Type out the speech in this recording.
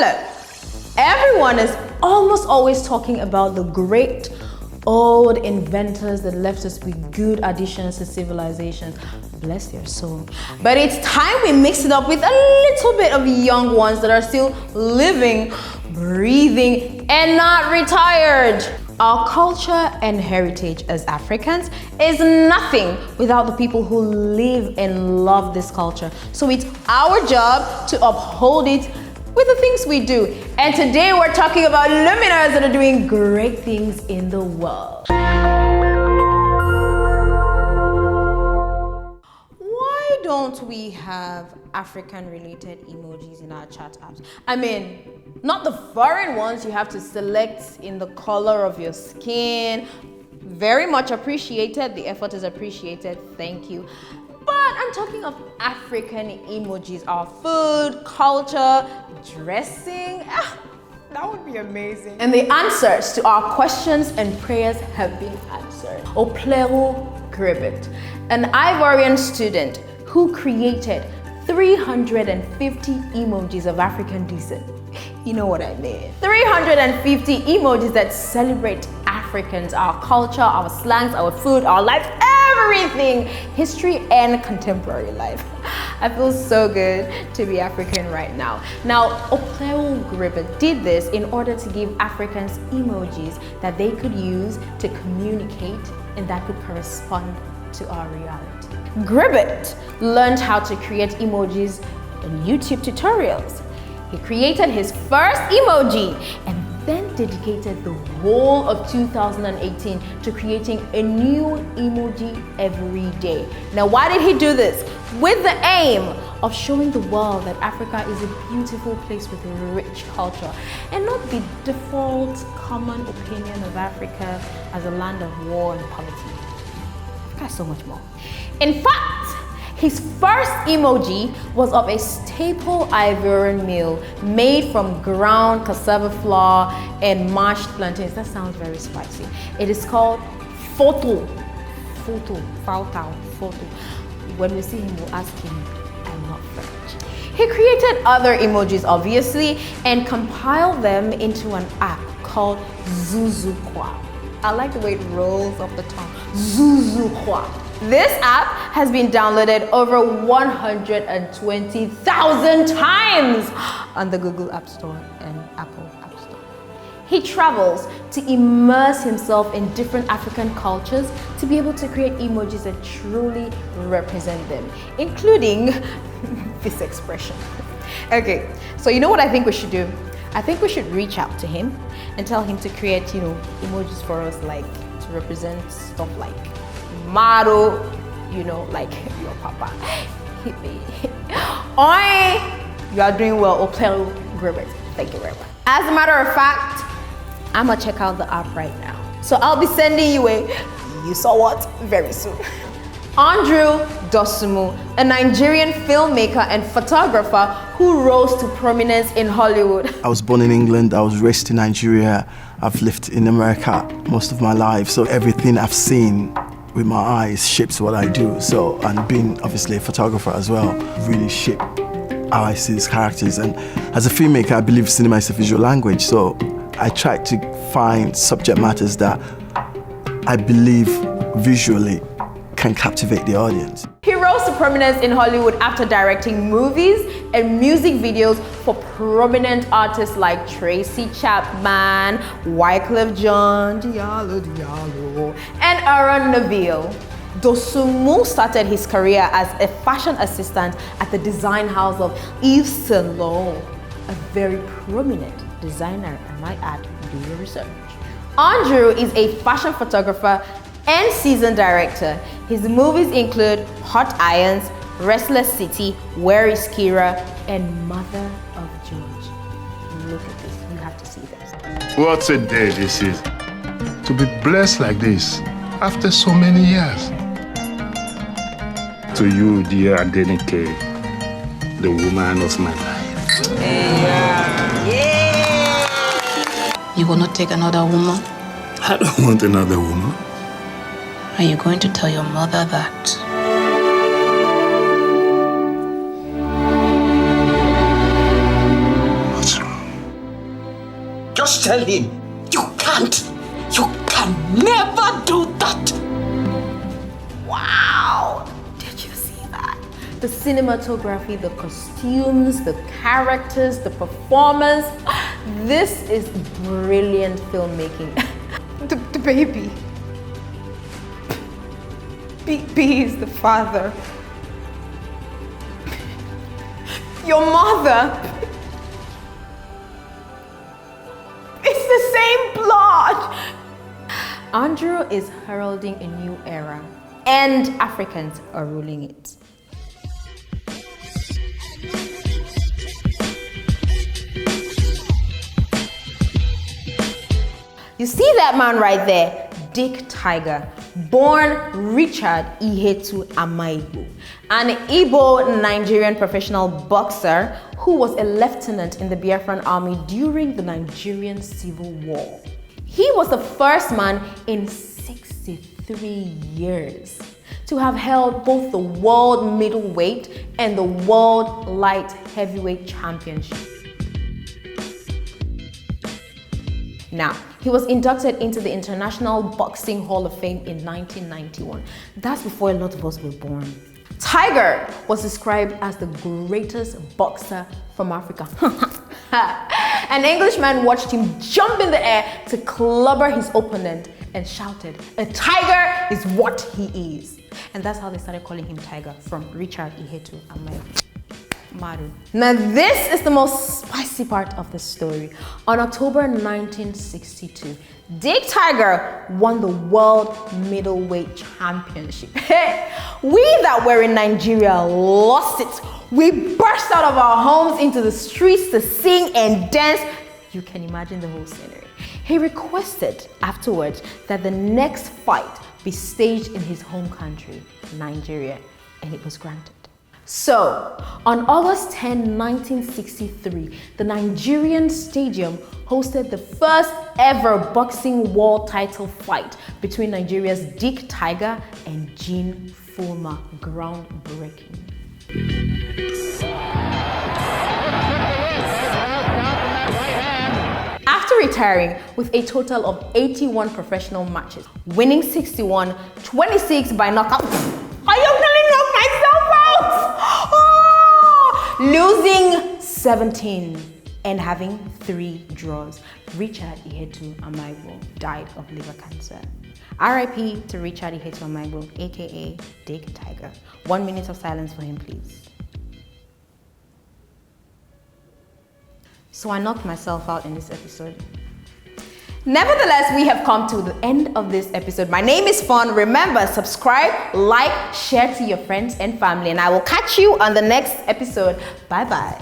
Hello. Everyone is almost always talking about the great old inventors that left us with good additions to civilizations. Bless their soul. But it's time we mix it up with a little bit of young ones that are still living, breathing, and not retired. Our culture and heritage as Africans is nothing without the people who live and love this culture. So it's our job to uphold it with the things we do. And today we're talking about Luminars that are doing great things in the world. Why don't we have African-related emojis in our chat apps? I mean, not the foreign ones you have to select in the color of your skin. Very much appreciated. The effort is appreciated. Thank you. But I'm talking of African emojis, our food, culture, dressing. That would be amazing. And the answers to our questions and prayers have been answered. Grebet, an Ivorian student who created 350 emojis of African descent. You know what I mean. 350 emojis that celebrate Africans, our culture, our slangs, our food, our lives, everything, history and contemporary life. I feel so good to be African right now. Now, Grebet did this in order to give Africans emojis that they could use to communicate and that could correspond to our reality. Grebet learned how to create emojis in YouTube tutorials. He created his first emoji and then dedicated the whole of 2018 to creating a new emoji every day. Now, why did he do this? With the aim of showing the world that Africa is a beautiful place with a rich culture and not the default common opinion of Africa as a land of war and poverty. Africa is so much more. In fact, his first emoji was of a staple Ivorian meal made from ground cassava flour and mashed plantains. That sounds very spicy. It is called photo. When we see him, we'll ask him, I'm not French. He created other emojis, obviously, and compiled them into an app called Zuzukwa. I like the way it rolls off the tongue. Zuzukwa. This app has been downloaded over 120,000 times on the Google App Store and Apple App Store. He travels to immerse himself in different African cultures to be able to create emojis that truly represent them, including this expression. Okay, so you know what I think we should do? I think we should reach out to him and tell him to create, emojis for us, like to represent stuff like model, like your papa. Hit me. Oi! You are doing well, Grebet. Thank you very much. As a matter of fact, I'm gonna check out the app right now. So I'll be sending you you saw what, very soon. Dosunmu, a Nigerian filmmaker and photographer who rose to prominence in Hollywood. I was born in England, I was raised in Nigeria, I've lived in America most of my life, so everything I've seen with my eyes shapes what I do. So, and being obviously a photographer as well, really shape how I see these characters. And as a filmmaker, I believe cinema is a visual language. So I try to find subject matters that I believe visually can captivate the audience. He rose to prominence in Hollywood after directing movies and music videos for prominent artists like Tracy Chapman, Wyclef Jean, and Aaron Neville. Dosunmu started his career as a fashion assistant at the design house of Yves Saint Laurent, a very prominent designer, I might add, do your research. Andrew is a fashion photographer and season director. His movies include Hot Irons, Restless City, Where is Kira, and Mother of George. Look at this, you have to see this. What a day this is. To be blessed like this after so many years. To you, dear Adenike, the woman of my life. Yeah. You will not take another woman? I don't want another woman. Are you going to tell your mother that? What's wrong? Just tell him. You can't. You can never do that. Wow! Did you see that? The cinematography, the costumes, the characters, the performance. This is brilliant filmmaking. The baby. B is the father. Your mother. It's the same blood. Andrew is heralding a new era, and Africans are ruling it. You see that man right there? Dick Tiger, born Richard Ihetu Amaibu, an Igbo Nigerian professional boxer who was a lieutenant in the Biafran army during the Nigerian Civil War. He was the first man in 63 years to have held both the world middleweight and the world light heavyweight championship. Now, he was inducted into the International Boxing Hall of Fame in 1991. That's before a lot of us were born. Tiger was described as the greatest boxer from Africa. An Englishman watched him jump in the air to clobber his opponent and shouted, "A tiger is what he is." And that's how they started calling him Tiger, from Richard Ihetu Amaibu. Maru. Now this is the most spicy part of the story. On October 1962, Dick Tiger won the World Middleweight Championship. We that were in Nigeria lost it. We burst out of our homes into the streets to sing and dance. You can imagine the whole scenery. He requested afterwards that the next fight be staged in his home country, Nigeria, and it was granted. So, on August 10, 1963, the Nigerian Stadium hosted the first ever boxing world title fight between Nigeria's Dick Tiger and Gene Fulmer. Groundbreaking. After retiring with a total of 81 professional matches, winning 61, 26 by knockout. I nearly knocked myself out! Oh! Losing 17 and having 3 draws. Richard Ihetu Amaibu died of liver cancer. RIP to Richard Ihetu Amaibu, aka Dick Tiger. 1 minute of silence for him, please. So I knocked myself out in this episode. Nevertheless, we have come to the end of this episode. My name is Fawn. Remember, subscribe, like, share to your friends and family, and I will catch you on the next episode. Bye-bye.